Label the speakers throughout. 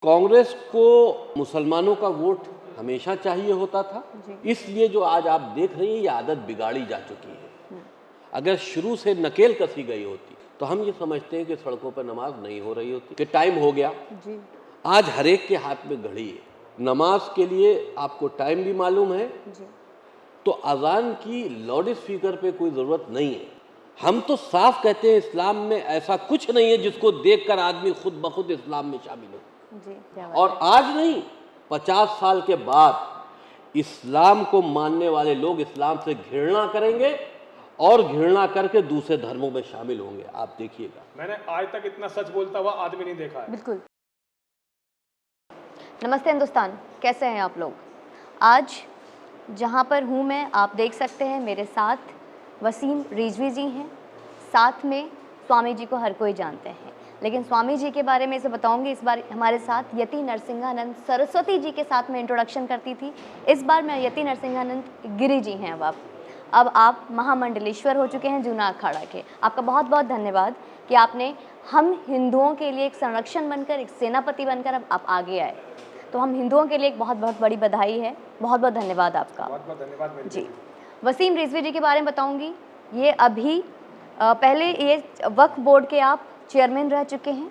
Speaker 1: कांग्रेस को मुसलमानों का वोट हमेशा चाहिए होता था, इसलिए जो आज आप देख रही हैं ये आदत बिगाड़ी जा चुकी है। अगर शुरू से नकेल कसी गई होती तो हम ये समझते हैं कि सड़कों पर नमाज नहीं हो रही होती, कि टाइम हो गया। आज हर एक के हाथ में घड़ी है, नमाज के लिए आपको टाइम भी मालूम है, तो अजान की लाउड स्पीकर पे कोई ज़रूरत नहीं है। हम तो साफ कहते हैं इस्लाम में ऐसा कुछ नहीं है जिसको देखकर आदमी खुद ब खुद इस्लाम में शामिल हो। और आज नहीं, 50 साल के बाद इस्लाम को मानने वाले लोग इस्लाम से घृणा करेंगे और घृणा करके दूसरे धर्मों में शामिल होंगे। आप देखिएगा,
Speaker 2: मैंने आज तक इतना सच बोलता हुआ आदमी नहीं देखा है।
Speaker 3: बिल्कुल। नमस्ते हिंदुस्तान, कैसे हैं आप लोग? आज जहां पर हूं मैं, आप देख सकते हैं मेरे साथ वसीम रिजवी जी हैं, साथ में स्वामी जी को हर कोई जानते हैं, लेकिन स्वामी जी के बारे में इसे बताऊंगी। इस बार हमारे साथ यति नरसिंहानंद सरस्वती जी के साथ मैं इंट्रोडक्शन करती थी, इस बार मैं यति नरसिंहानंद गिरी जी हैं। अब आप महामंडलेश्वर हो चुके हैं जूना अखाड़ा के। आपका बहुत बहुत धन्यवाद कि आपने हम हिंदुओं के लिए एक संरक्षण बनकर, एक सेनापति बनकर अब आप आगे आए। तो हम हिंदुओं के लिए एक बहुत बहुत बड़ी बधाई है। बहुत बहुत धन्यवाद आपका।
Speaker 2: बहुत बहुत धन्यवाद
Speaker 3: जी। वसीम रिजवी जी के बारे में बताऊंगी। ये अभी पहले ये वक्फ बोर्ड के आप चेयरमैन रह चुके हैं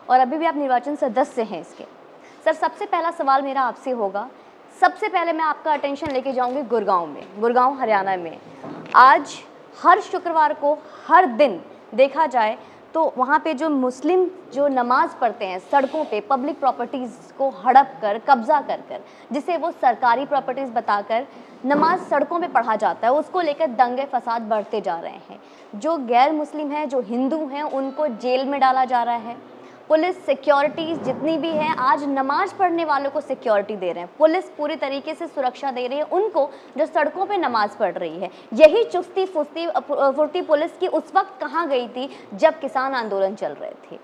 Speaker 3: और अभी भी आप निर्वाचन सदस्य हैं इसके। सर, सबसे पहला सवाल मेरा आपसे होगा, सबसे पहले मैं आपका अटेंशन लेके जाऊंगी गुड़गांव में, गुड़गांव हरियाणा में। आज हर शुक्रवार को, हर दिन देखा जाए तो वहाँ पे जो मुस्लिम जो नमाज पढ़ते हैं, सड़कों पे पब्लिक प्रॉपर्टीज़ को हड़प कर, कब्जा कर जिसे वो सरकारी प्रॉपर्टीज़ बताकर नमाज सड़कों पे पढ़ा जाता है, उसको लेकर दंगे फसाद बढ़ते जा रहे हैं। जो गैर मुस्लिम हैं, जो हिंदू हैं, उनको जेल में डाला जा रहा है। पुलिस सिक्योरिटीज़ जितनी भी हैं, आज नमाज पढ़ने वालों को सिक्योरिटी दे रहे हैं। पुलिस पूरी तरीके से सुरक्षा दे रही है उनको जो सड़कों पे नमाज पढ़ रही है। यही चुस्ती फुर्ती पुलिस की उस वक्त कहाँ गई थी जब किसान आंदोलन चल रहे थे?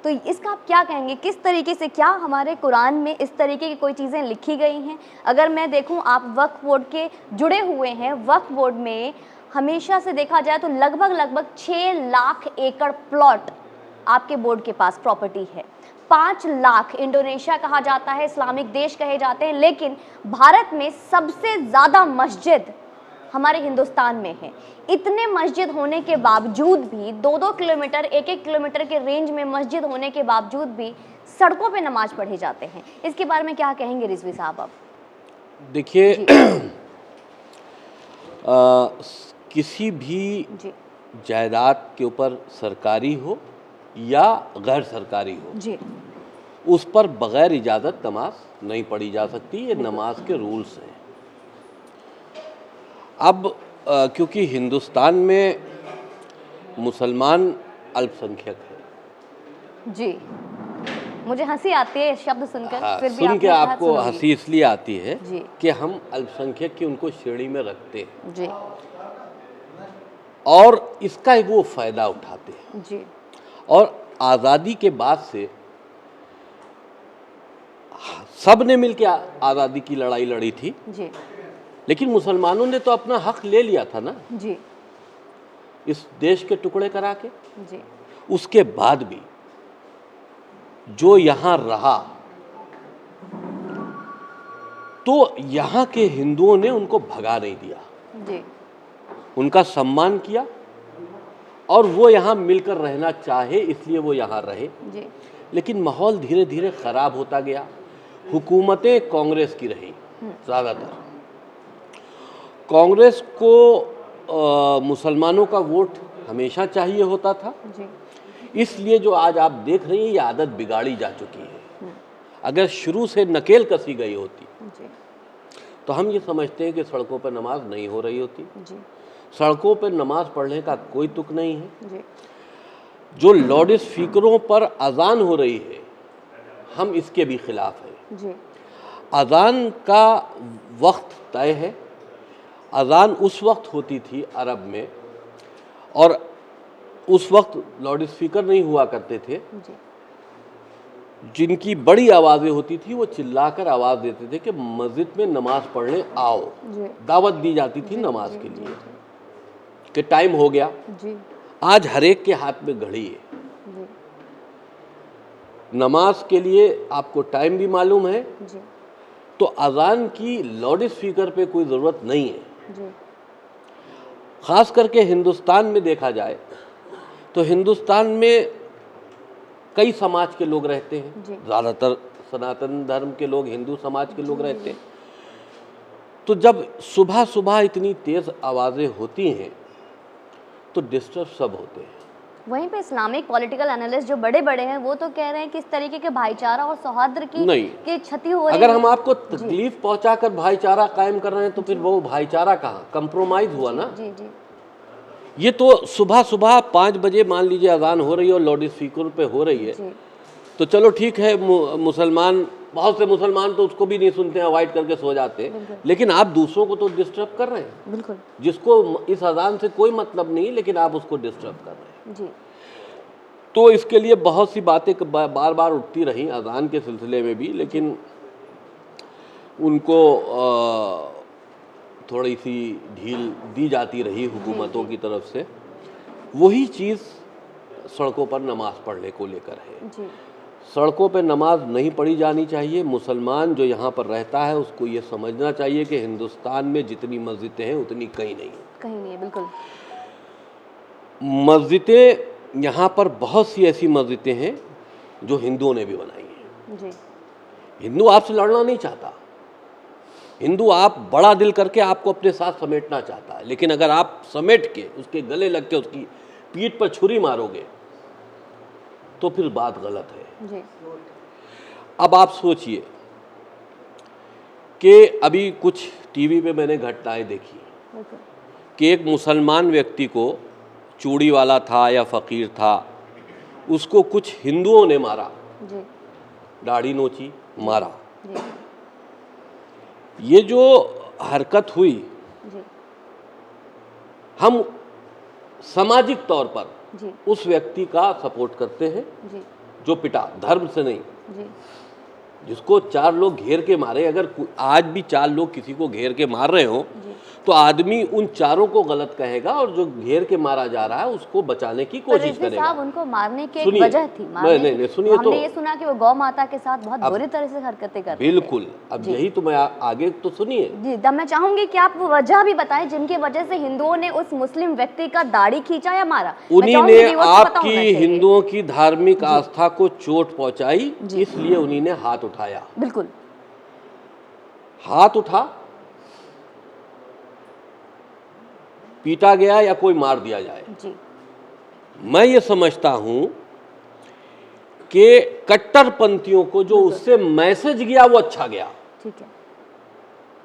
Speaker 3: तो इसका आप क्या कहेंगे? किस तरीके से, क्या हमारे कुरान में इस तरीके की कोई चीज़ें लिखी गई हैं? अगर मैं देखूँ, आप वक्फ बोर्ड के जुड़े हुए हैं, वक्फ बोर्ड में हमेशा से देखा जाए तो लगभग 6 लाख एकड़ प्लॉट आपके बोर्ड के पास प्रॉपर्टी है। 5 लाख, इंडोनेशिया कहा जाता है, इस्लामिक देश कहे जाते हैं, लेकिन भारत में सबसे ज़्यादा मस्जिद हमारे हिंदुस्तान में है। इतने मस्जिद होने के बावजूद भी 2-2 किलोमीटर, 1-1 किलोमीटर के रेंज में मस्जिद होने के बावजूद भी सड़कों पे नमाज पढ़े जाते हैं। इसके बारे में क्या कहेंगे रिजवी साहब आप?
Speaker 1: देखिए, किसी भी जायदाद के ऊपर सरकारी हो या गैर सरकारी हो जी, उस पर बगैर इजाज़त नमाज नहीं पढ़ी जा सकती। ये नमाज के रूल्स हैं। अब क्योंकि हिंदुस्तान में मुसलमान अल्पसंख्यक है
Speaker 3: जी, मुझे हंसी आती है शब्द सुनकर।
Speaker 1: हाँ,
Speaker 3: फिर भी
Speaker 1: सुन के आपको हंसी इसलिए आती है कि हम अल्पसंख्यक की उनको श्रेणी में रखते हैं जी, और इसका वो फ़ायदा उठाते हैं जी। और आज़ादी के बाद से सब ने मिलकर आज़ादी की लड़ाई लड़ी थी जी, लेकिन मुसलमानों ने तो अपना हक ले लिया था ना जी, इस देश के टुकड़े करा के जी। उसके बाद भी जो यहाँ रहा तो यहाँ के हिंदुओं ने उनको भगा नहीं दिया जी, उनका सम्मान किया और वो यहाँ मिलकर रहना चाहे इसलिए वो यहाँ रहे जी। लेकिन माहौल धीरे धीरे ख़राब होता गया। हुकूमतें कांग्रेस की रही ज़्यादातर। कांग्रेस को मुसलमानों का वोट हमेशा चाहिए होता था जी, इसलिए जो आज आप देख रही हैं ये आदत बिगाड़ी जा चुकी है। अगर शुरू से नकेल कसी गई होती जी, तो हम ये समझते हैं कि सड़कों पर नमाज नहीं हो रही होती जी। सड़कों पर नमाज पढ़ने का कोई तुक नहीं है जी। जो लाउड स्पीकरों पर अजान हो रही है, हम इसके भी खिलाफ हैं जी। अजान का वक्त तय है। अजान उस वक्त होती थी अरब में, और उस वक्त लाउड स्पीकर नहीं हुआ करते थे जी। जिनकी बड़ी आवाज़ें होती थी वो चिल्लाकर आवाज़ देते थे कि मस्जिद में नमाज पढ़ने आओ, दावत दी जाती थी नमाज के लिए कि टाइम हो गया जी। आज हर एक के हाथ में घड़ी है जी। नमाज के लिए आपको टाइम भी मालूम है,
Speaker 3: जी
Speaker 1: तो अजान की लाउड स्पीकर पे कोई ज़रूरत नहीं है।
Speaker 3: जी
Speaker 1: ख़ास करके हिंदुस्तान में देखा जाए तो हिंदुस्तान में कई समाज के लोग रहते हैं,
Speaker 3: जी।
Speaker 1: ज़्यादातर सनातन धर्म के लोग, हिंदू समाज के लोग रहते हैं। तो जब सुबह सुबह इतनी तेज़ आवाज़ें होती हैं तो डिस्टर्ब सब होते हैं।
Speaker 3: वहीं पे इस्लामिक पॉलिटिकल एनालिस्ट जो बड़े बड़े हैं वो तो कह रहे हैं कि इस तरीके के भाईचारा और सौहार्द
Speaker 1: नहीं।
Speaker 3: की क्षति हो रही
Speaker 1: अगर
Speaker 3: है।
Speaker 1: हम आपको तकलीफ पहुंचाकर भाईचारा कायम कर रहे हैं तो फिर वो भाईचारा कहाँ, कंप्रोमाइज हुआ ना।
Speaker 3: जी जी
Speaker 1: ये तो सुबह सुबह 5 बजे मान लीजिए अजान हो रही है और लाउड स्पीकर पे हो रही है,
Speaker 3: जी
Speaker 1: तो चलो ठीक है, मुसलमान, बहुत से मुसलमान तो उसको भी नहीं सुनते हैं, अवॉइड करके सो जाते हैं, लेकिन आप दूसरों को तो डिस्टर्ब कर रहे हैं,
Speaker 3: बिल्कुल
Speaker 1: जिसको इस अजान से कोई मतलब नहीं, लेकिन आप उसको डिस्टर्ब कर रहे हैं।
Speaker 3: जी
Speaker 1: तो इसके लिए बहुत सी बातें बार बार उठती रहीं अजान के सिलसिले में भी, लेकिन उनको थोड़ी सी ढील दी जाती रही हुकूमतों की तरफ से। वही चीज़ सड़कों पर नमाज पढ़ने को लेकर है।
Speaker 3: जी
Speaker 1: सड़कों पर नमाज नहीं पढ़ी जानी चाहिए। मुसलमान जो यहाँ पर रहता है उसको ये समझना चाहिए कि हिंदुस्तान में जितनी मस्जिदें हैं उतनी कहीं नहीं,
Speaker 3: कहीं नहीं है, बिल्कुल
Speaker 1: मस्जिदें यहाँ पर बहुत सी ऐसी मस्जिदें हैं जो हिंदुओं ने भी बनाई हैं।
Speaker 3: जी
Speaker 1: हिंदू आपसे लड़ना नहीं चाहता, हिंदू आप बड़ा दिल करके आपको अपने साथ समेटना चाहता है, लेकिन अगर आप समेट के उसके गले लग के उसकी पीठ पर छुरी मारोगे तो फिर बात गलत है।
Speaker 3: जी
Speaker 1: अब आप सोचिए कि अभी कुछ टीवी पे मैंने घटनाएं देखी
Speaker 3: बिल्कुल
Speaker 1: कि एक मुसलमान व्यक्ति को, चूड़ी वाला था या फ़कीर था, उसको कुछ हिंदुओं ने मारा,
Speaker 3: जी
Speaker 1: दाढ़ी नोची, मारा।
Speaker 3: जी
Speaker 1: ये जो हरकत हुई,
Speaker 3: जी
Speaker 1: हम सामाजिक तौर पर
Speaker 3: जी
Speaker 1: उस व्यक्ति का सपोर्ट करते हैं
Speaker 3: जी
Speaker 1: जो पिटा, धर्म से नहीं।
Speaker 3: जी
Speaker 1: जिसको 4 लोग घेर के मारे, अगर आज भी 4 लोग किसी को घेर के मार रहे हो
Speaker 3: जी
Speaker 1: तो आदमी उन चारों को गलत कहेगा और जो घेर के मारा जा रहा है उसको बचाने की
Speaker 3: पर
Speaker 1: कोशिश
Speaker 3: रिजवी
Speaker 1: करेगा।
Speaker 3: साहब, उनको मारने की एक
Speaker 1: सुनिए,
Speaker 3: वजह थी, मारने
Speaker 1: नहीं,
Speaker 3: की।
Speaker 1: सुनिए तो।
Speaker 3: हमने ये सुना कि वो गौ माता के साथ बहुत बुरी तरह से हरकतें कर रहे थे।
Speaker 1: बिल्कुल, अब यही तो मैं आगे तो सुनिए।
Speaker 3: जी, तब मैं चाहूंगी कि आप वो वजह भी बताएं जिनकी वजह से हिंदुओं ने उस मुस्लिम व्यक्ति का दाढ़ी खींचा या मारा। मैं
Speaker 1: उन्हीं
Speaker 3: चाहूंगी
Speaker 1: ने
Speaker 3: कि वो उसको पता होना
Speaker 1: आपकी
Speaker 3: चाहिए।
Speaker 1: हिंदुओं की धार्मिक आस्था को चोट पहुंचाई,
Speaker 3: जी।
Speaker 1: इसलिए उन्हीं ने हाथ उठाया।
Speaker 3: बिल्कुल
Speaker 1: हाथ उठा, पीटा गया या कोई मार दिया जाए।
Speaker 3: जी
Speaker 1: मैं ये समझता हूं कि कट्टरपंथियों को जो उससे मैसेज गया वो अच्छा गया।
Speaker 3: ठीक है।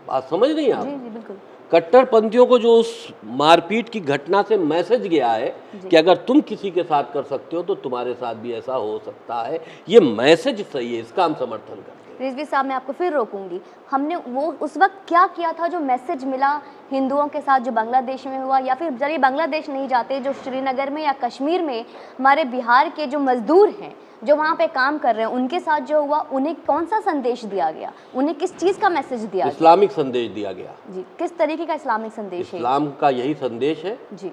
Speaker 1: बात समझ नहीं आप?
Speaker 3: जी जी बिल्कुल।
Speaker 1: कट्टरपंथियों को जो उस मारपीट की घटना से मैसेज गया है कि अगर तुम किसी के साथ कर सकते हो तो तुम्हारे साथ भी ऐसा हो सकता है, ये मैसेज सही है, इसका हम समर्थन करते हैं।
Speaker 3: रिजवी साहब, मैं आपको फिर रोकूंगी। हमने वो उस वक्त क्या किया था जो मैसेज मिला हिंदुओं के साथ, जो बांग्लादेश में हुआ, या फिर चलिए बांग्लादेश नहीं जाते, जो श्रीनगर में या कश्मीर में हमारे बिहार के जो मजदूर हैं जो वहाँ पे काम कर रहे हैं उनके साथ जो हुआ, उन्हें कौन सा संदेश दिया गया, उन्हें किस चीज़ का मैसेज दिया गया?
Speaker 1: इस्लामिक संदेश दिया गया।
Speaker 3: जी, किस तरीके का इस्लामिक संदेश है?
Speaker 1: इस्लाम का यही संदेश है
Speaker 3: जी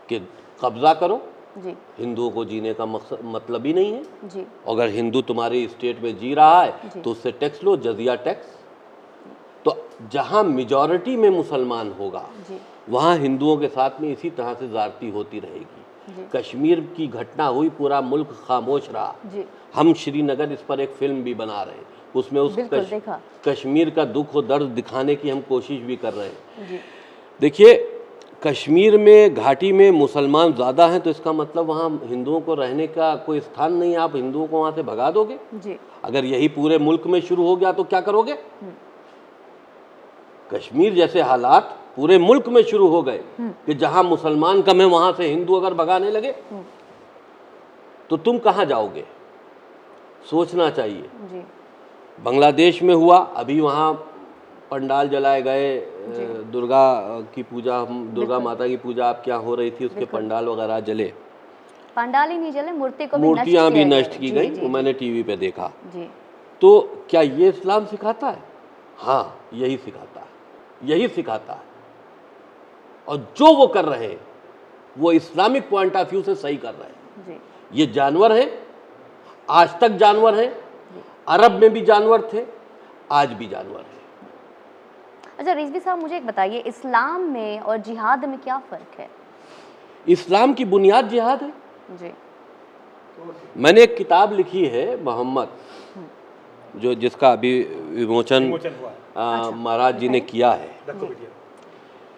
Speaker 1: कि कब्जा करो,
Speaker 3: जी
Speaker 1: हिंदुओं को जीने का मकसद मतलब ही नहीं है।
Speaker 3: जी
Speaker 1: अगर हिंदू तुम्हारी स्टेट में जी रहा
Speaker 3: जी।
Speaker 1: है तो उससे टैक्स लो, जजिया टैक्स। तो जहां मेजॉरिटी में मुसलमान होगा
Speaker 3: जी
Speaker 1: वहां हिंदुओं के साथ में इसी तरह से ज्यादती होती रहेगी।
Speaker 3: जी
Speaker 1: कश्मीर की घटना हुई, पूरा मुल्क खामोश रहा।
Speaker 3: जी
Speaker 1: हम श्रीनगर इस पर एक फिल्म भी बना रहे हैं, उसमें उस
Speaker 3: बिल्कुल देखा।
Speaker 1: कश्मीर का दुख और दर्द दिखाने की हम कोशिश भी कर रहे हैं।
Speaker 3: जी
Speaker 1: देखिए, कश्मीर में घाटी में मुसलमान ज़्यादा हैं तो इसका मतलब वहाँ हिंदुओं को रहने का कोई स्थान नहीं है। आप हिंदुओं को वहाँ से भगा दोगे?
Speaker 3: जी
Speaker 1: अगर यही पूरे मुल्क में शुरू हो गया तो क्या करोगे? कश्मीर जैसे हालात पूरे मुल्क में शुरू हो गए कि जहाँ मुसलमान कम है वहाँ से हिंदू अगर भगाने लगे तो तुम कहाँ जाओगे? सोचना चाहिए।
Speaker 3: जी
Speaker 1: बांग्लादेश में हुआ, अभी वहाँ पंडाल जलाए गए, दुर्गा की पूजा, दुर्गा माता की पूजा आप क्या हो रही थी, उसके पंडाल वगैरह जले।
Speaker 3: पंडाल ही नहीं जले, मूर्ति को भी
Speaker 1: मूर्तियाँ भी नष्ट की
Speaker 3: जी,
Speaker 1: गई,
Speaker 3: जी,
Speaker 1: वो मैंने टीवी पे देखा।
Speaker 3: जी
Speaker 1: तो क्या ये इस्लाम सिखाता है? हाँ, यही सिखाता है, यही सिखाता है। और जो वो कर रहे हैं वो इस्लामिक पॉइंट ऑफ व्यू से सही कर रहे हैं।
Speaker 3: जी
Speaker 1: ये जानवर हैं, आज तक जानवर हैं, अरब में भी जानवर थे, आज भी जानवर हैं।
Speaker 3: अच्छा रिजवी साहब, मुझे एक बताइए, इस्लाम में और जिहाद में क्या फ़र्क है?
Speaker 1: इस्लाम की बुनियाद जिहाद है।
Speaker 3: जी।
Speaker 1: मैंने एक किताब लिखी है मोहम्मद, जो जिसका अभी विमोचन
Speaker 2: विमोचन हुआ है।
Speaker 1: महाराज जी ने किया है।
Speaker 2: जी।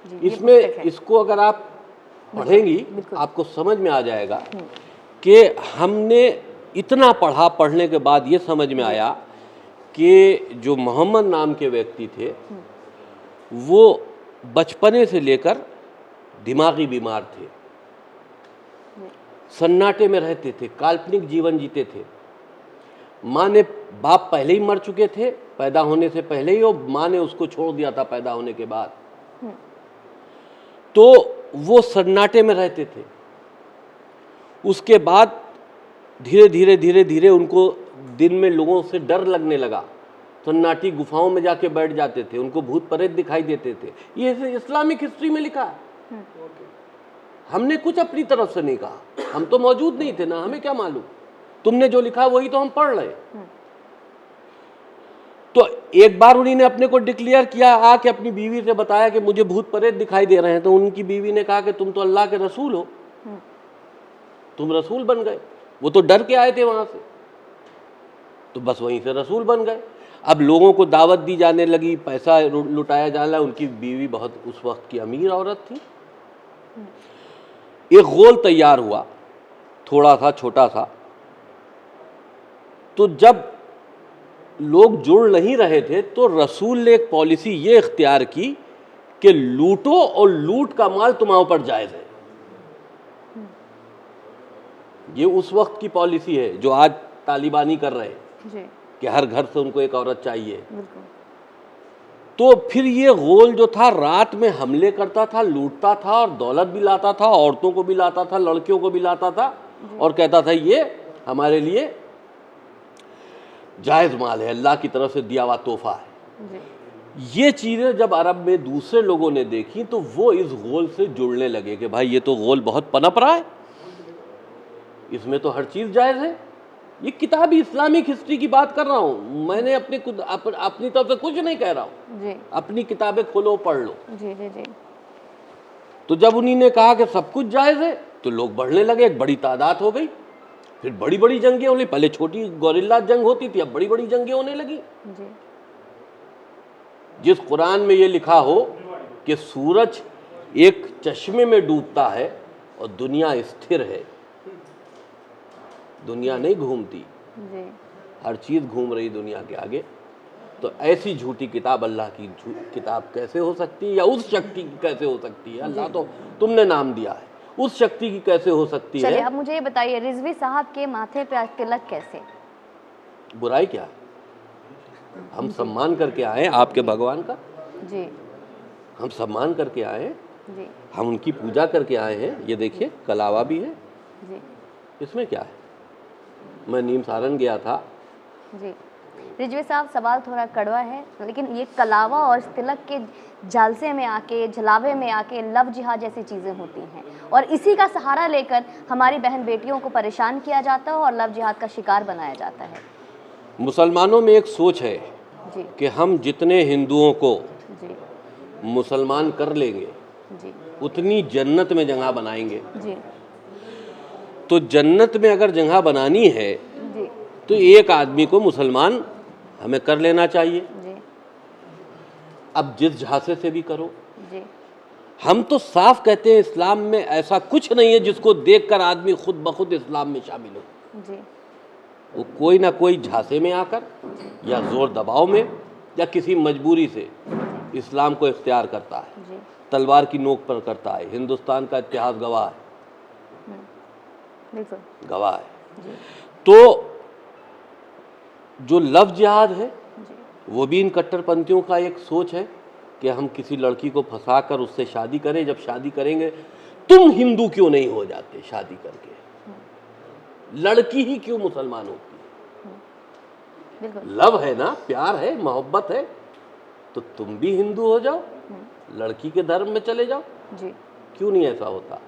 Speaker 3: जी, ये
Speaker 1: इसमें
Speaker 3: पुस्तक है।
Speaker 1: इसको अगर आप पढ़ेंगी
Speaker 3: बिल्कुल।
Speaker 1: आपको समझ में आ जाएगा कि हमने इतना पढ़ा, पढ़ने के बाद ये समझ में आया कि जो मोहम्मद नाम के व्यक्ति थे वो बचपने से लेकर दिमागी बीमार थे, सन्नाटे में रहते थे, काल्पनिक जीवन जीते थे। माँ ने, बाप पहले ही मर चुके थे पैदा होने से पहले ही, और माँ ने उसको छोड़ दिया था पैदा होने के बाद। तो वो सन्नाटे में रहते थे। उसके बाद धीरे धीरे धीरे धीरे उनको दिन में लोगों से डर लगने लगा, सन्नाटी गुफाओं में जाके बैठ जाते थे, उनको भूत प्रेत दिखाई देते थे। ये इस्लामिक हिस्ट्री में लिखा है। हमने कुछ अपनी तरफ से नहीं कहा, हम तो मौजूद नहीं थे ना, हमें क्या मालूम। तुमने जो लिखा वही तो हम पढ़ रहे। तो एक बार उन्हीं ने अपने को डिक्लेयर किया, आके अपनी बीवी से बताया कि मुझे भूत प्रेत दिखाई दे रहे हैं। तो उनकी बीवी ने कहा कि तुम तो अल्लाह के रसूल हो, तुम रसूल बन गए। वो तो डर के आए थे वहां से, तो बस वहीं से रसूल बन गए। अब लोगों को दावत दी जाने लगी, पैसा लुटाया जाने लगा। उनकी बीवी बहुत उस वक्त की अमीर औरत थी। एक गोल तैयार हुआ, थोड़ा सा छोटा सा। तो जब लोग जुड़ नहीं रहे थे तो रसूल ने एक पॉलिसी ये इख्तियार की कि लूटो और लूट का माल तुम्हारे ऊपर जायज है। ये उस वक्त की पॉलिसी है जो आज तालिबानी कर रहे हैं
Speaker 3: जी।
Speaker 1: कि हर घर से उनको एक औरत चाहिए।
Speaker 3: बिल्कुल।
Speaker 1: तो फिर ये गोल जो था रात में हमले करता था, लूटता था और दौलत भी लाता था, औरतों को भी लाता था, लड़कियों को भी लाता था और कहता था ये हमारे लिए जायज़ माल है, अल्लाह की तरफ से दिया हुआ तोहफा है।
Speaker 3: जी।
Speaker 1: ये चीज़ें जब अरब में दूसरे लोगों ने देखी तो वो इस गोल से जुड़ने लगे कि भाई ये तो गोल बहुत पनप रहा है, इसमें तो हर चीज़ जायज़ है। ये किताब इस्लामिक हिस्ट्री की बात कर रहा हूँ, मैंने अपनी तरफ से कुछ नहीं कह रहा हूँ।
Speaker 3: जी।
Speaker 1: अपनी किताबें खोलो, पढ़ लो।
Speaker 3: जी जी जी।
Speaker 1: तो जब उन्हीं ने कहा कि सब कुछ जायज़ है तो लोग बढ़ने लगे, एक बड़ी तादाद हो गई। फिर बड़ी बड़ी जंगें होने, पहले छोटी गोरिल्ला जंग होती थी, अब बड़ी बड़ी जंगें होने लगी।
Speaker 3: जी।
Speaker 1: जिस कुरान में ये लिखा हो कि सूरज एक चश्मे में डूबता है और दुनिया स्थिर है, दुनिया नहीं घूमती,
Speaker 3: जी।
Speaker 1: हर चीज़ घूम रही दुनिया के आगे, तो ऐसी झूठी किताब अल्लाह की किताब कैसे हो सकती है, या उस शक्ति की कैसे हो सकती है? अल्लाह तो तुमने नाम दिया है, उस शक्ति की कैसे हो सकती
Speaker 3: चलिए
Speaker 1: है?
Speaker 3: अब मुझे ये बताइए, रिजवी साहब के माथे पे आज तिलक कैसे?
Speaker 1: बुराई क्या? हम सम्मान करके आए आपके भगवान का,
Speaker 3: जी।
Speaker 1: हम सम्मान करके आए हैं,
Speaker 3: जी।
Speaker 1: हम उनकी पूजा करके आए हैं। ये देखिए कलावा भी है,
Speaker 3: जी।
Speaker 1: इसमें क्या है? मैं नीम सारण गया था।
Speaker 3: जी। रिजवी साहब, सवाल थोड़ा कड़वा है, लेकिन ये कलावा और तिलक के जालसे में आके, झलावे में आके लव जिहाद जैसी चीज़ें होती हैं, और इसी का सहारा लेकर हमारी बहन बेटियों को परेशान किया जाता है और लव जिहाद का शिकार बनाया जाता है।
Speaker 1: मुसलमानों में एक सोच है
Speaker 3: जी।
Speaker 1: कि हम जितने हिंदुओं को
Speaker 3: जी।
Speaker 1: मुसलमान कर लेंगे
Speaker 3: जी।
Speaker 1: उतनी जन्नत में जगह बनाएंगे।
Speaker 3: जी।
Speaker 1: तो जन्नत में अगर जगह बनानी है
Speaker 3: जी।
Speaker 1: तो एक आदमी को मुसलमान हमें कर लेना चाहिए।
Speaker 3: जी।
Speaker 1: अब जिस झांसे से भी करो।
Speaker 3: जी।
Speaker 1: हम तो साफ कहते हैं इस्लाम में ऐसा कुछ नहीं है जिसको देखकर आदमी खुद ब खुद इस्लाम में शामिल हो।
Speaker 3: जी।
Speaker 1: वो कोई ना कोई झांसे में आकर या जोर दबाव में या किसी मजबूरी से इस्लाम को इख्तियार करता है,
Speaker 3: जी।
Speaker 1: तलवार की नोक पर करता है। हिंदुस्तान का इतिहास गवाह है,
Speaker 3: बिल्कुल
Speaker 1: गवाह है।
Speaker 3: जी।
Speaker 1: तो जो लव जिहाद है
Speaker 3: जी।
Speaker 1: वो भी इन कट्टरपंथियों का एक सोच है कि हम किसी लड़की को फंसाकर उससे शादी करें। जब शादी करेंगे, तुम हिंदू क्यों नहीं हो जाते शादी करके? लड़की ही क्यों मुसलमान होती है?
Speaker 3: बिल्कुल।
Speaker 1: लव है ना, प्यार है, मोहब्बत है, तो तुम भी हिंदू हो जाओ, लड़की के धर्म में चले जाओ।
Speaker 3: जी।
Speaker 1: क्यों नहीं ऐसा होता?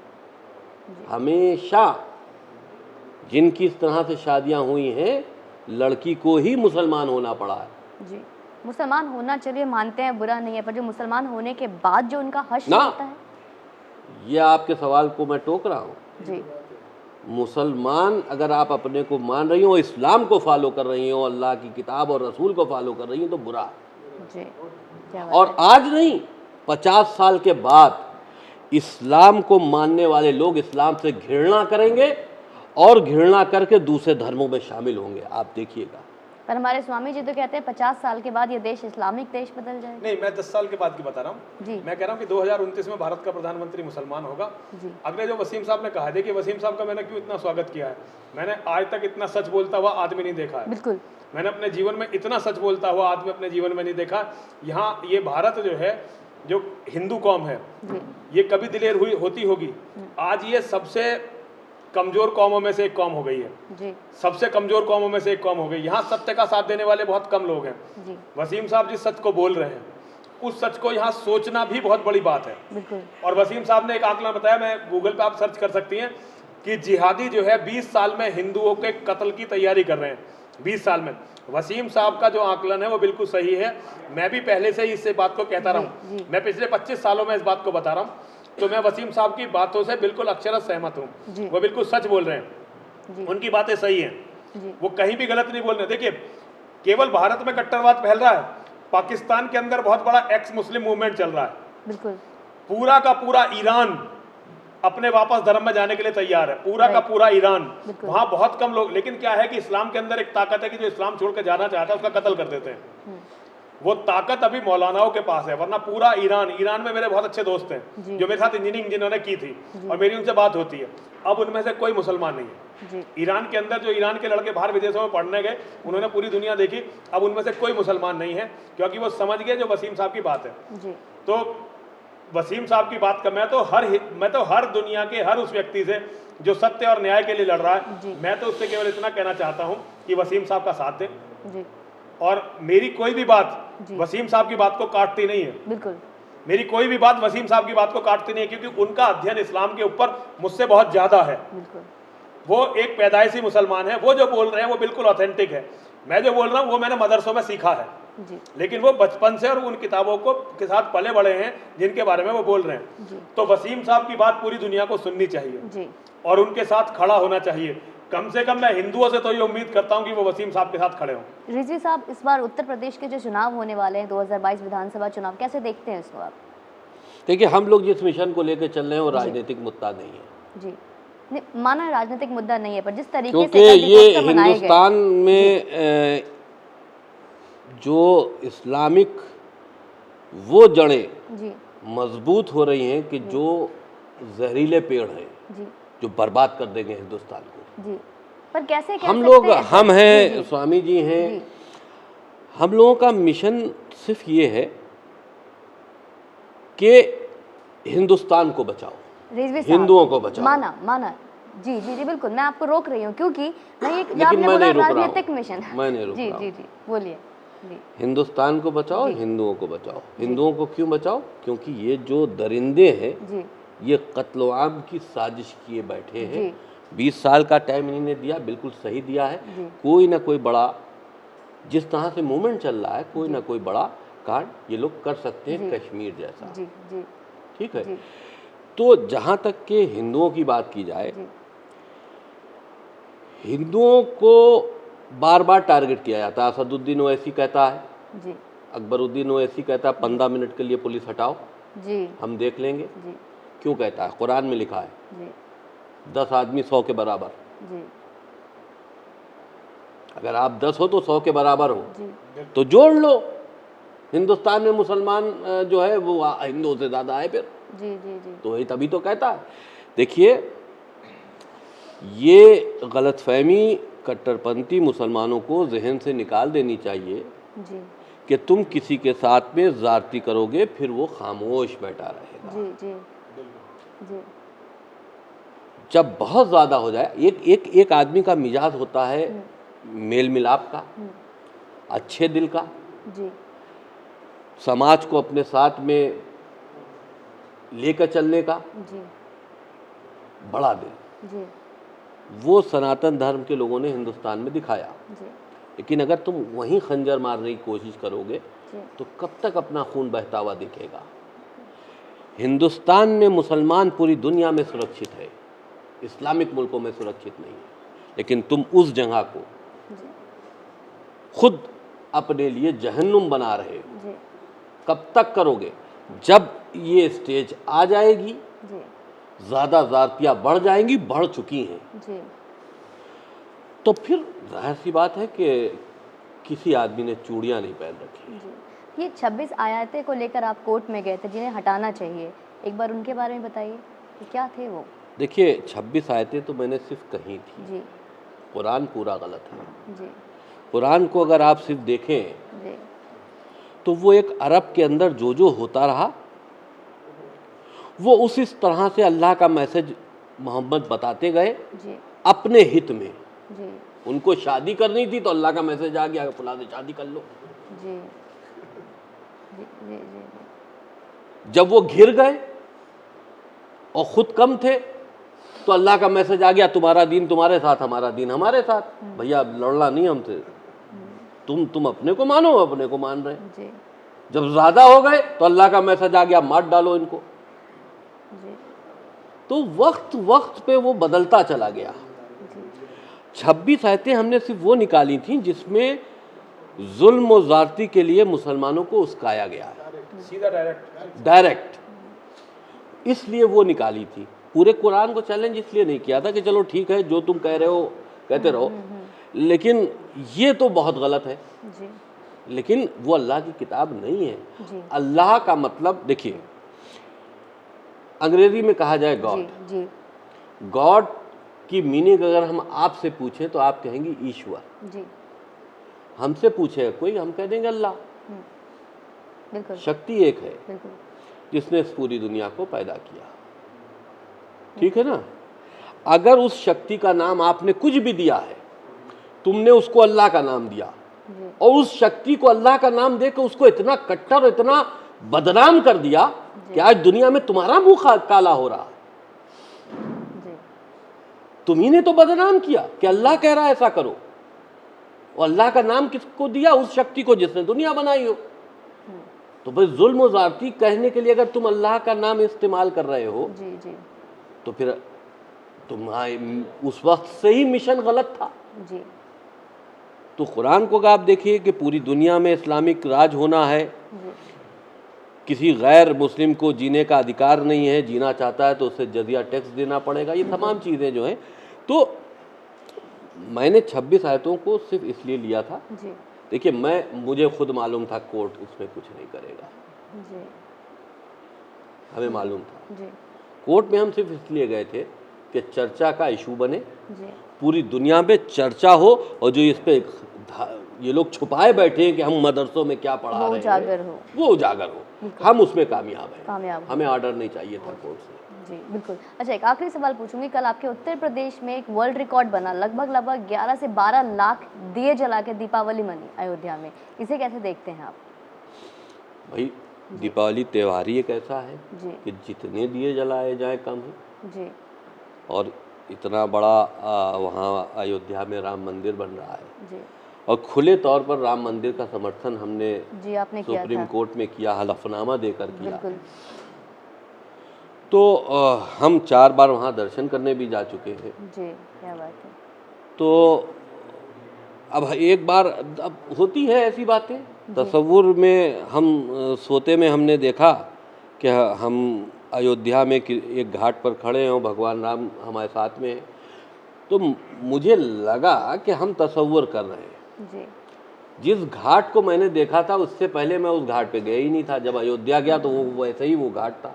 Speaker 1: हमेशा जिनकी इस तरह से शादियां हुई हैं, लड़की को ही मुसलमान होना पड़ा है।
Speaker 3: जी, मुसलमान होना चलिए मानते हैं, बुरा नहीं है, पर जो मुसलमान होने के बाद जो उनका हश्र
Speaker 1: ना।
Speaker 3: होता है।
Speaker 1: ये आपके सवाल को मैं टोक रहा हूँ।
Speaker 3: जी
Speaker 1: मुसलमान अगर आप अपने को मान रही हो, इस्लाम को फॉलो कर रही हो, अल्लाह की किताब और रसूल को फॉलो कर रही हो, तो बुरा है।
Speaker 3: जी, क्या बात
Speaker 1: और
Speaker 3: है।
Speaker 1: आज नहीं, 50 साल के बाद इस्लाम को मानने वाले लोग इस्लाम से घृणा करेंगे और घृणा करके दूसरे धर्मों में शामिल होंगे, आप देखिएगा।
Speaker 3: पर हमारे स्वामी जी तो कहते हैं 50 साल के बाद ये देश इस्लामिक देश बदल जाएगा।
Speaker 2: नहीं, मैं 10 साल के बाद की बता रहा हूँ।
Speaker 3: जी
Speaker 2: मैं कह रहा हूँ कि 2029 में भारत का प्रधानमंत्री मुसलमान होगा।
Speaker 3: जी
Speaker 2: अगले जो वसीम साहब ने कहा, देखिए वसीम साहब का मैंने क्यों इतना स्वागत किया है, मैंने आज तक इतना सच बोलता हुआ आदमी नहीं देखा है।
Speaker 3: बिल्कुल।
Speaker 2: मैंने अपने जीवन में इतना सच बोलता हुआ आदमी अपने जीवन में नहीं देखा। यहाँ ये भारत जो है, जो हिंदू कौम है,
Speaker 3: जी
Speaker 2: ये कभी दिलेर हुई होती होगी, आज ये सबसे कमजोर कौमों में से एक कौम हो गई है।
Speaker 3: जी
Speaker 2: सबसे कमजोर कौमों में से एक कौम हो गई। यहाँ सत्य का साथ देने वाले बहुत कम लोग हैं।
Speaker 3: जी
Speaker 2: वसीम साहब जिस सच को बोल रहे हैं, उस सच को यहाँ सोचना भी बहुत बड़ी बात है।
Speaker 3: बिल्कुल।
Speaker 2: और वसीम साहब ने एक आंकड़ा बताया, मैं गूगल पे आप सर्च कर सकती हैं, कि जिहादी जो है 20 साल में हिंदुओं के कत्ल की तैयारी कर रहे हैं। 20 साल में। वसीम साहब का जो आंकलन है वो बिल्कुल सही है। मैं भी पहले से ही इससे बात को कहता रहा
Speaker 3: जी, जी।
Speaker 2: हूँ। मैं पिछले 25 सालों में इस बात को बता रहा हूँ। तो मैं वसीम साहब की बातों से बिल्कुल अक्षरशः सहमत
Speaker 3: जी।
Speaker 2: हूँ। वो बिल्कुल सच बोल रहे हैं,
Speaker 3: जी
Speaker 2: उनकी बातें सही हैं,
Speaker 3: जी
Speaker 2: वो कहीं भी गलत नहीं बोल रहे। देखिए, केवल भारत में कट्टरवाद फैल रहा है, पाकिस्तान के अंदर बहुत बड़ा एक्स मुस्लिम मूवमेंट चल रहा है।
Speaker 3: बिल्कुल।
Speaker 2: पूरा का पूरा ईरान अपने वापस धर्म में जाने के लिए तैयार है। पूरा का पूरा ईरान।
Speaker 3: बिल्कुल।
Speaker 2: वहां बहुत कम लोग, लेकिन क्या है कि इस्लाम के अंदर एक ताकत है कि जो इस्लाम छोड़ के जाना चाहता है उसका कत्ल कर देते हैं। वो ताकत अभी मौलानाओं के पास है, वरना पूरा ईरान में मेरे बहुत अच्छे दोस्त हैं
Speaker 3: जी।
Speaker 2: जो मेरे साथ इंजीनियरिंग जिन्होंने की थी और मेरी उनसे बात होती है। अब उनमें से कोई मुसलमान नहीं है।
Speaker 3: जी
Speaker 2: ईरान के अंदर जो ईरान के लड़के बाहर विदेशों में पढ़ने गए, उन्होंने पूरी दुनिया देखी, अब उनमें से कोई मुसलमान नहीं है, क्योंकि वो समझ गए जो वसीम साहब की बात है।
Speaker 3: जी
Speaker 2: तो वसीम साहब की बात का मैं तो हर दुनिया के हर उस व्यक्ति से जो सत्य और न्याय के लिए लड़ रहा
Speaker 3: जी।
Speaker 2: है, मैं तो उससे केवल इतना कहना चाहता हूं कि वसीम साहब का साथ दें।
Speaker 3: जी
Speaker 2: और मेरी कोई भी बात
Speaker 3: जी।
Speaker 2: वसीम साहब की बात को काटती नहीं है।
Speaker 3: बिल्कुल।
Speaker 2: मेरी कोई भी बात वसीम साहब की बात को काटती नहीं है, क्योंकि उनका अध्ययन इस्लाम के ऊपर मुझसे बहुत ज्यादा है।
Speaker 3: बिल्कुल।
Speaker 2: वो एक पैदाइशी मुसलमान है। वो जो बोल रहे हैं वो बिल्कुल ऑथेंटिक है। मैं जो बोल रहा हूँ वो मैंने मदरसों में सीखा है,
Speaker 3: जी
Speaker 2: लेकिन वो बचपन से और उन किताबों को के साथ पले बड़े हैं जिनके बारे में वो बोल रहे हैं।
Speaker 3: जी
Speaker 2: तो वसीम साहब की बात पूरी दुनिया को सुननी चाहिए
Speaker 3: जी
Speaker 2: और उनके साथ खड़ा होना चाहिए। कम से कम मैं हिंदुओं से तो ये उम्मीद करता हूं कि वो वसीम साहब के साथ खड़े हों।
Speaker 3: रिजवी साहब, इस बार उत्तर प्रदेश के जो चुनाव होने वाले हैं, 2022 विधानसभा चुनाव, कैसे देखते हैं इसको आप?
Speaker 1: देखिए, हम लोग जिस मिशन को लेकर चल रहे हैं वो राजनीतिक मुद्दा नहीं है।
Speaker 3: जी नहीं, माना राजनीतिक मुद्दा नहीं है, पर जिस तरीके
Speaker 1: क्योंकि
Speaker 3: से
Speaker 1: ये
Speaker 3: कल मनाए गए।
Speaker 1: हिंदुस्तान में जो इस्लामिक वो जड़ें
Speaker 3: जी
Speaker 1: मजबूत हो रही हैं कि जो जहरीले पेड़ हैं
Speaker 3: जी
Speaker 1: जो बर्बाद कर देंगे हिंदुस्तान को।
Speaker 3: जी, पर कैसे कह
Speaker 1: हम लोग,
Speaker 3: सकते हैं?
Speaker 1: हम
Speaker 3: जी,
Speaker 1: हैं,
Speaker 3: जी,
Speaker 1: स्वामी जी हैं,
Speaker 3: जी
Speaker 1: हम लोगों का मिशन सिर्फ ये है कि हिंदुस्तान को बचाओ,
Speaker 3: रिजवी साहब,
Speaker 1: हिंदुओं को बचाओ।
Speaker 3: माना माना जी जी जी बिल्कुल, मैं आपको रोक रही हूँ क्योंकि मैं ये
Speaker 1: लेकिन
Speaker 3: आपने
Speaker 1: मैं
Speaker 3: बोला
Speaker 1: नहीं रोक रहा
Speaker 3: राजनीतिक
Speaker 1: हूँ।
Speaker 3: मिशन।
Speaker 1: मैं नहीं रोक
Speaker 3: जी
Speaker 1: रहा
Speaker 3: जी
Speaker 1: हूँ।
Speaker 3: जी बोलिए। जी
Speaker 1: हिंदुस्तान को बचाओ,
Speaker 3: जी।
Speaker 1: हिंदुओं को बचाओ। हिंदुओं को क्यों बचाओ? क्योंकि ये जो दरिंदे हैं
Speaker 3: जी
Speaker 1: ये कत्ल आम की साजिश किए बैठे हैं।
Speaker 3: जी
Speaker 1: 20 साल का टाइम इन्होंने दिया, बिल्कुल सही दिया है।
Speaker 3: जी
Speaker 1: कोई ना कोई बड़ा, जिस तरह से मूवमेंट चल रहा है, कोई ना कोई बड़ा कांड ये लोग कर सकते हैं,
Speaker 3: जी।
Speaker 1: कश्मीर जैसा।
Speaker 3: जी जी
Speaker 1: ठीक है।
Speaker 3: जी
Speaker 1: तो जहाँ तक के हिंदुओं की बात की जाए,
Speaker 3: जी
Speaker 1: हिंदुओं को बार बार टारगेट किया जाता है। असदुद्दीन ओवैसी कहता है,
Speaker 3: जी
Speaker 1: अकबरुद्दीन ओवैसी कहता है 15 मिनट के लिए पुलिस हटाओ,
Speaker 3: जी
Speaker 1: हम देख लेंगे।
Speaker 3: जी
Speaker 1: क्यों कहता है? कुरान में लिखा है
Speaker 3: जी
Speaker 1: 10 आदमी 100 के बराबर।
Speaker 3: जी
Speaker 1: अगर आप 10 हो तो 100 के बराबर हो,
Speaker 3: जी
Speaker 1: तो जोड़ लो। हिंदुस्तान में मुसलमान जो है वो हिंदुओं से ज़्यादा है फिर,
Speaker 3: जी जी जी
Speaker 1: तो ये तभी तो कहता है। देखिए, ये गलतफहमी कट्टरपंथी मुसलमानों को जहन से निकाल देनी चाहिए
Speaker 3: जी
Speaker 1: कि तुम किसी के साथ में ज़्यादती करोगे फिर वो खामोश बैठा रहेगा।
Speaker 3: जी जी जी
Speaker 1: जब बहुत ज़्यादा हो जाए, एक आदमी का मिजाज होता है मेल मिलाप का, अच्छे दिल का,
Speaker 3: जी
Speaker 1: समाज को अपने साथ में लेकर चलने का,
Speaker 3: जी
Speaker 1: बड़ा दिल।
Speaker 3: जी
Speaker 1: वो सनातन धर्म के लोगों ने हिंदुस्तान में दिखाया।
Speaker 3: जी
Speaker 1: लेकिन अगर तुम वहीं खंजर मारने की कोशिश करोगे
Speaker 3: जी
Speaker 1: तो कब तक अपना खून बहता हुआ दिखेगा। हिंदुस्तान में मुसलमान पूरी दुनिया में सुरक्षित है, इस्लामिक मुल्कों में सुरक्षित नहीं है, लेकिन तुम उस जगह को
Speaker 3: जी
Speaker 1: खुद अपने लिए जहन्नुम बना रहे हो।
Speaker 3: जी
Speaker 1: कब तक करोगे? जब ये स्टेज आ जाएगी,
Speaker 3: जी
Speaker 1: ज़्यादा ज़्यादतियाँ बढ़ जाएंगी, बढ़ चुकी हैं,
Speaker 3: जी
Speaker 1: तो फिर जाहिर सी बात है कि किसी आदमी ने चूड़ियाँ नहीं पहन रखी।
Speaker 3: जी। ये 26 आयतें को लेकर आप कोर्ट में गए थे जिन्हें हटाना चाहिए, एक बार उनके बारे में बताइए कि क्या थे वो?
Speaker 1: देखिए 26 आयतें तो मैंने सिर्फ कही थी,
Speaker 3: जी
Speaker 1: कुरान पूरा गलत है।
Speaker 3: जी
Speaker 1: कुरान को अगर आप सिर्फ देखें
Speaker 3: जी
Speaker 1: तो वो एक अरब के अंदर जो होता रहा वो उस इस तरह से अल्लाह का मैसेज मोहम्मद बताते गए
Speaker 3: जी
Speaker 1: अपने हित में।
Speaker 3: जी
Speaker 1: उनको शादी करनी थी तो अल्लाह का मैसेज आ गया, फलां से शादी कर लो।
Speaker 3: जी जी जी जी
Speaker 1: जब वो घिर गए और खुद कम थे तो अल्लाह का मैसेज आ गया, तुम्हारा दीन तुम्हारे साथ, हमारा दीन हमारे साथ। भैया अब लड़ना नहीं हमसे, तुम अपने को मानो, अपने को मान रहे।
Speaker 3: जी
Speaker 1: जब ज्यादा हो गए तो अल्लाह का मैसेज आ गया, मार डालो इनको।
Speaker 3: जी
Speaker 1: तो वक्त वक्त पे वो बदलता चला गया।
Speaker 3: जी
Speaker 1: 26 आयतें हमने सिर्फ वो निकाली थी जिसमें जुल्म और ज़्यादती के लिए मुसलमानों को उस्काया गया है,
Speaker 2: सीधा डायरेक्ट।
Speaker 1: डायरेक्ट, इसलिए वो निकाली थी। पूरे कुरान को चैलेंज इसलिए नहीं किया था कि चलो ठीक है जो तुम कह रहे हो कहते रहो, लेकिन ये तो बहुत गलत है।
Speaker 3: जी
Speaker 1: लेकिन वो अल्लाह की किताब नहीं है।
Speaker 3: जी
Speaker 1: अल्लाह का मतलब देखिए, अंग्रेजी में कहा जाए गॉड,
Speaker 3: जी
Speaker 1: गॉड की मीनिंग अगर हम आपसे पूछें तो आप कहेंगे ईश्वर।
Speaker 3: जी
Speaker 1: हमसे पूछे कोई, हम कह देंगे अल्लाह।
Speaker 3: बिल्कुल
Speaker 1: शक्ति एक है
Speaker 3: बिल्कुल
Speaker 1: जिसने इस पूरी दुनिया को पैदा किया, ठीक है ना। अगर उस शक्ति का नाम आपने कुछ भी दिया है, तुमने उसको अल्लाह का नाम दिया
Speaker 3: जी
Speaker 1: और उस शक्ति को अल्लाह का नाम देकर उसको इतना कट्टर, इतना बदनाम कर दिया कि आज दुनिया में तुम्हारा मुंह काला हो रहा।
Speaker 3: जी
Speaker 1: तुम्ही ने तो बदनाम किया कि अल्लाह कह रहा है ऐसा करो, और अल्लाह का नाम किसको दिया? उस शक्ति को जिसने दुनिया बनाई हो। तो बस जुल्म और ज़्यादती कहने के लिए अगर तुम अल्लाह का नाम इस्तेमाल कर रहे हो
Speaker 3: जी जी
Speaker 1: तो फिर तुम्हारे उस वक्त से ही मिशन गलत था।
Speaker 3: जी
Speaker 1: तो कुरान को अगर आप देखिए कि पूरी दुनिया में इस्लामिक राज होना है,
Speaker 3: जी
Speaker 1: किसी गैर मुस्लिम को जीने का अधिकार नहीं है, जीना चाहता है तो उसे जजिया टैक्स देना पड़ेगा, ये तमाम चीज़ें जो हैं। तो मैंने 26 आयतों को सिर्फ इसलिए लिया था।
Speaker 3: जी
Speaker 1: देखिए मुझे खुद मालूम था कोर्ट इसमें कुछ नहीं करेगा,
Speaker 3: जी
Speaker 1: हमें मालूम था।
Speaker 3: जी
Speaker 1: कोर्ट में हम सिर्फ इसलिए गए थे कि चर्चा का इशू बने,
Speaker 3: जी
Speaker 1: पूरी दुनिया में चर्चा हो, और जो इस पे ये लोग छुपाए बैठे हैं कि हम मदरसों में क्या पढ़ा
Speaker 3: वो
Speaker 1: रहे
Speaker 3: उजागर
Speaker 1: हैं,
Speaker 3: हो,
Speaker 1: वो उजागर हो। हम उसमें कामयाब हैं,
Speaker 3: कामयाब हो।
Speaker 1: हमें ऑर्डर नहीं चाहिए था कोर्ट से।
Speaker 3: जी बिल्कुल। अच्छा, एक आखिरी सवाल पूछूंगी। कल आपके उत्तर प्रदेश में एक वर्ल्ड रिकॉर्ड बना, लगभग 11 से 12 लाख दिए जला के दीपावली मनी अयोध्या में, इसे कैसे देखते हैं आप?
Speaker 1: भाई दीपावली त्यौहार ही एक ऐसा है
Speaker 3: जी
Speaker 1: कि जितने दिए जलाए जाए कम है।
Speaker 3: जी
Speaker 1: और इतना बड़ा वहाँ अयोध्या में राम मंदिर बन रहा है,
Speaker 3: जी
Speaker 1: और खुले तौर पर राम मंदिर का समर्थन हमने
Speaker 3: जी आपने किया
Speaker 1: सुप्रीम
Speaker 3: था,
Speaker 1: कोर्ट में किया, हलफनामा देकर किया।
Speaker 3: बिल्कुल।
Speaker 1: तो हम 4 बार वहाँ दर्शन करने भी जा चुके हैं।
Speaker 3: जी क्या बात है।
Speaker 1: तो अब एक बार अब होती है ऐसी बातें, तसव्वुर में हम सोते में हमने देखा कि हम अयोध्या में एक घाट पर खड़े हैं, भगवान राम हमारे साथ में हैं। तो मुझे लगा कि हम तसव्वुर कर रहे हैं।
Speaker 3: जी
Speaker 1: जिस घाट को मैंने देखा था उससे पहले मैं उस घाट पे गया ही नहीं था। जब अयोध्या गया तो वो वैसे ही वो घाट था।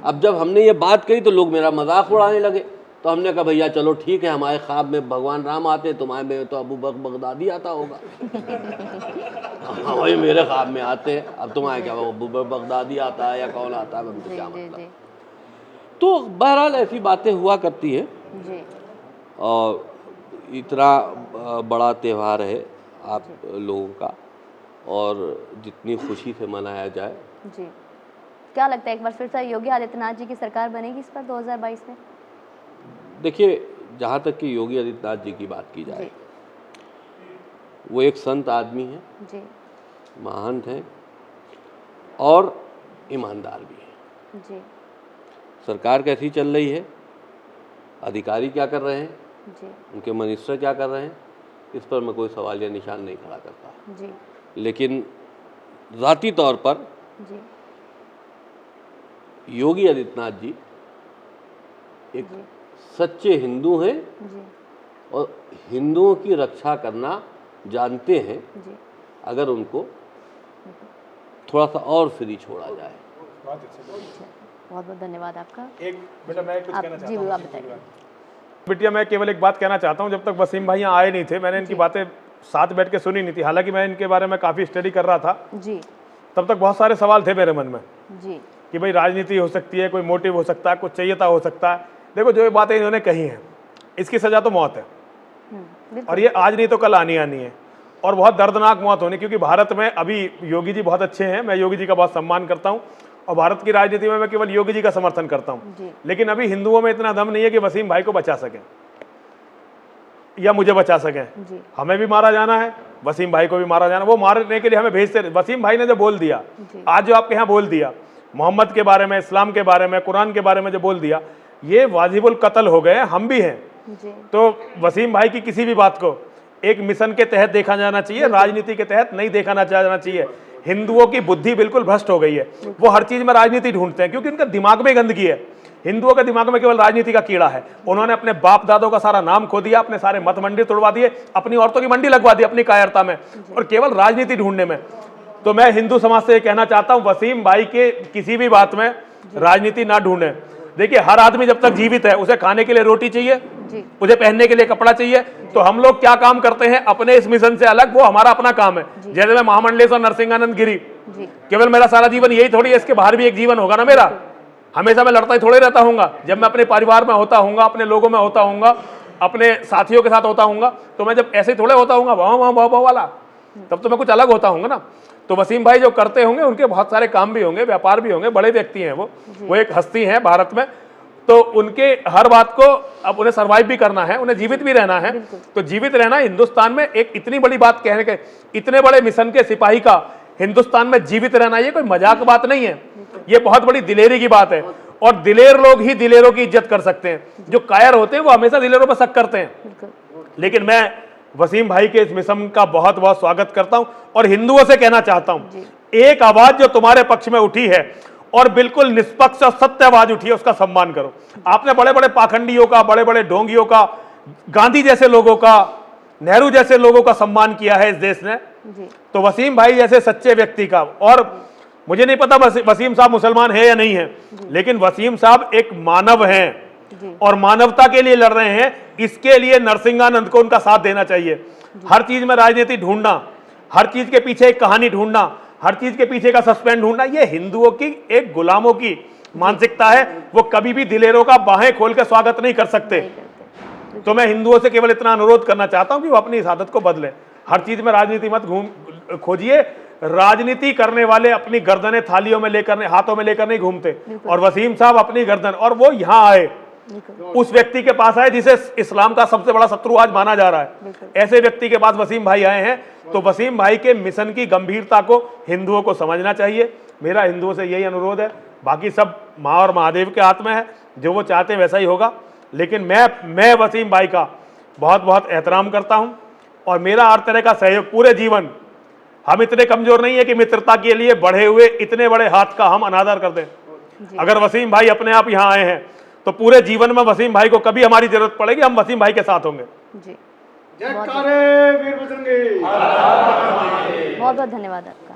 Speaker 1: अब जब हमने ये बात कही तो लोग मेरा मजाक उड़ाने लगे। तो हमने कहा भैया चलो ठीक है, हमारे ख्वाब में भगवान राम आते, तुम्हारे में तो अबू बकर बगदादी आता होगा। हाँ वही मेरे ख्वाब में आते हैं, अब तुम्हारे क्या अबू बकर बगदादी आता है या कौन आता है, हमको
Speaker 3: जी
Speaker 1: क्या
Speaker 3: जी
Speaker 1: मतलब।
Speaker 3: जी
Speaker 1: तो बहरहाल ऐसी बातें हुआ करती है।
Speaker 3: जी
Speaker 1: और इतना बड़ा त्यौहार है आप लोगों का, और जितनी खुशी से मनाया जाए।
Speaker 3: जी क्या लगता है एक बार फिर से योगी आदित्यनाथ जी की सरकार बनेगी इस पर 2022 में?
Speaker 1: देखिए जहाँ तक कि योगी आदित्यनाथ जी की बात की जाए, वो एक संत आदमी हैं,
Speaker 3: जी
Speaker 1: महंत हैं और ईमानदार भी हैं।
Speaker 3: जी
Speaker 1: सरकार कैसी चल रही है, अधिकारी क्या कर रहे हैं,
Speaker 3: जी
Speaker 1: उनके मिनिस्टर क्या कर रहे हैं, इस पर मैं कोई सवाल या निशान नहीं खड़ा करता।
Speaker 3: जी
Speaker 1: लेकिन ज़ाती तौर पर
Speaker 3: जी
Speaker 1: योगी आदित्यनाथ जी एक
Speaker 3: जी
Speaker 1: सच्चे हिंदू हैं
Speaker 3: जी
Speaker 1: और हिंदुओं की रक्षा करना जानते हैं,
Speaker 3: जी
Speaker 1: अगर उनको थोड़ा सा और फ्री छोड़ा जाए।
Speaker 2: बहुत अच्छे।
Speaker 3: बहुत बहुत धन्यवाद आपका।
Speaker 2: एक बेटा मैं कुछ
Speaker 3: आप
Speaker 2: कहना
Speaker 3: जी
Speaker 2: चाहता
Speaker 3: आप
Speaker 2: हूँ।
Speaker 3: बताइए।
Speaker 2: बिटिया मैं केवल एक बात कहना चाहता हूँ, जब तक वसीम भाई यहाँ आए नहीं थे मैंने इनकी
Speaker 3: जी।
Speaker 2: बातें साथ बैठ के सुनी नहीं थी, हालांकि मैं इनके बारे में काफ़ी स्टडी कर रहा था,
Speaker 3: जी
Speaker 2: तब तक बहुत सारे सवाल थे मेरे मन में
Speaker 3: जी
Speaker 2: कि भाई राजनीति हो सकती है, कोई मोटिव हो सकता है, कुछ चाहिएता हो सकता है। देखो जो ये बातें इन्होंने कही हैं, इसकी सज़ा तो मौत है,
Speaker 3: बिल्कुल
Speaker 2: और ये आज नहीं तो कल आनी है, और बहुत दर्दनाक मौत होनी, क्योंकि भारत में अभी योगी जी बहुत अच्छे हैं, मैं योगी जी का बहुत सम्मान करता हूँ, और भारत की राजनीति में मैं केवल योगी जी का समर्थन करता हूँ,
Speaker 3: जी
Speaker 2: लेकिन अभी हिंदुओं में इतना दम नहीं है कि वसीम भाई को बचा सकें या मुझे बचा सकें।
Speaker 3: जी
Speaker 2: हमें भी मारा जाना है, वसीम भाई को भी मारा जाना, वो मारने के लिए हमें भेजते। वसीम भाई ने जो बोल दिया
Speaker 3: जी
Speaker 2: आज, जो आपके यहाँ बोल दिया मोहम्मद के बारे में, इस्लाम के बारे में, कुरान के बारे में जो बोल दिया, ये वाजिबुल कत्ल हो गए, हम भी हैं।
Speaker 3: जी
Speaker 2: तो वसीम भाई की किसी भी बात को एक मिशन के तहत देखा जाना चाहिए, राजनीति के तहत नहीं देखा जाना चाहिए। हिंदुओं की बुद्धि बिल्कुल भ्रष्ट हो गई है, वो हर चीज में राजनीति ढूंढते हैं, क्योंकि उनका दिमाग में गंदगी है। हिंदुओं के दिमाग में केवल राजनीति का कीड़ा है। उन्होंने अपने बाप दादों का सारा नाम खो दिया, अपने सारे मत मंडी तोड़वा दिए, अपनी औरतों की मंडी लगवा दी अपनी कायरता में, और केवल राजनीति ढूंढने में। तो मैं हिंदू समाज से ये कहना चाहता हूं, वसीम भाई के किसी भी बात में राजनीति ना ढूंढे। देखिए हर आदमी जब तक जीवित है, उसे खाने के लिए रोटी चाहिए,
Speaker 3: जी
Speaker 2: उसे पहनने के लिए कपड़ा चाहिए। तो हम लोग क्या काम करते हैं अपने इस मिशन से अलग, वो हमारा अपना काम है। जैसे मैं महामंडलेश्वर नरसिंहानंद गिरी,
Speaker 3: जी
Speaker 2: केवल मेरा सारा जीवन यही थोड़ी है, इसके बाहर भी एक जीवन होगा ना मेरा। हमेशा मैं लड़ता ही थोड़े रहता हूँगा। जब मैं अपने परिवार में होता हूँगा, अपने लोगों में होता हूँगा, अपने साथियों के साथ होता हूँगा, तो मैं जब ऐसे थोड़े होता हूँगा वहाँ वाला, तब तो मैं कुछ अलग होता हूँगा ना। तो वसीम भाई जो करते होंगे, उनके बहुत सारे काम भी होंगे, व्यापार भी होंगे, बड़े व्यक्ति हैं वो एक हस्ती हैं भारत में। तो उनके हर बात को अब उन्हें सरवाइव भी करना है, उन्हें जीवित भी रहना है। तो जीवित रहना हिंदुस्तान में एक इतनी बड़ी बात कहने के, इतने बड़े मिशन के सिपाही का हिंदुस्तान में जीवित रहना, ये कोई मजाक बात नहीं है, ये बहुत बड़ी दिलेरी की बात है। और दिलेर लोग ही दिलेरों की इज्जत कर सकते हैं, जो कायर होते हैं वो हमेशा दिलेरों पर शक करते हैं। लेकिन मैं वसीम भाई के इस मिशन का बहुत बहुत स्वागत करता हूं, और हिंदुओं से कहना चाहता हूं, एक आवाज जो तुम्हारे पक्ष में उठी है और बिल्कुल निष्पक्ष और सत्य आवाज उठी है, उसका सम्मान करो। आपने बड़े बड़े पाखंडियों का, बड़े बड़े ढोंगियों का, गांधी जैसे लोगों का, नेहरू जैसे लोगों का सम्मान किया है इस देश ने। तो वसीम भाई जैसे सच्चे व्यक्ति का, और मुझे नहीं पता वसीम साहब मुसलमान है या नहीं है, लेकिन वसीम साहब एक मानव हैं और मानवता के लिए लड़ रहे हैं। इसके लिए नरसिंहानंद को उनका साथ देना चाहिए। हर चीज में राजनीति ढूंढना, हर चीज के पीछे एक कहानी ढूंढना, हर चीज के पीछे का सस्पेंड ढूंढना, ये हिंदुओं की एक गुलामों की मानसिकता है। वो कभी भी दिलेरों का बाहें खोल के स्वागत नहीं कर सकते। तो मैं हिंदुओं से केवल इतना अनुरोध करना चाहता हूं कि वो अपनी इस आदत को बदलें। हर चीज में राजनीति मत खोजिए। राजनीति करने वाले अपनी गर्दनें थालियों में लेकर, हाथों में लेकर नहीं घूमते। और वसीम साहब अपनी गर्दन, और वो यहाँ आए, उस व्यक्ति के पास आए जिसे इस्लाम का सबसे बड़ा शत्रु आज माना जा रहा है, ऐसे व्यक्ति के पास वसीम भाई आए हैं। तो वसीम भाई के मिशन की गंभीरता को हिंदुओं को समझना चाहिए। मेरा हिंदुओं से यही अनुरोध है। बाकी सब माँ और महादेव के हाथ में है, जो वो चाहते हैं वैसा ही होगा। लेकिन मैं वसीम भाई का बहुत बहुत एहतराम करता हूँ, और मेरा हर तरह का सहयोग पूरे जीवन। हम इतने कमजोर नहीं है कि मित्रता के लिए बढ़े हुए इतने बड़े हाथ का हम अनादर कर दें। अगर वसीम भाई अपने आप यहाँ आए हैं, तो पूरे जीवन में वसीम भाई को कभी हमारी जरूरत पड़ेगी, हम वसीम भाई के साथ होंगे।
Speaker 3: जी
Speaker 4: जयकारे वीर बजरंगी।
Speaker 3: बहुत बहुत धन्यवाद आपका।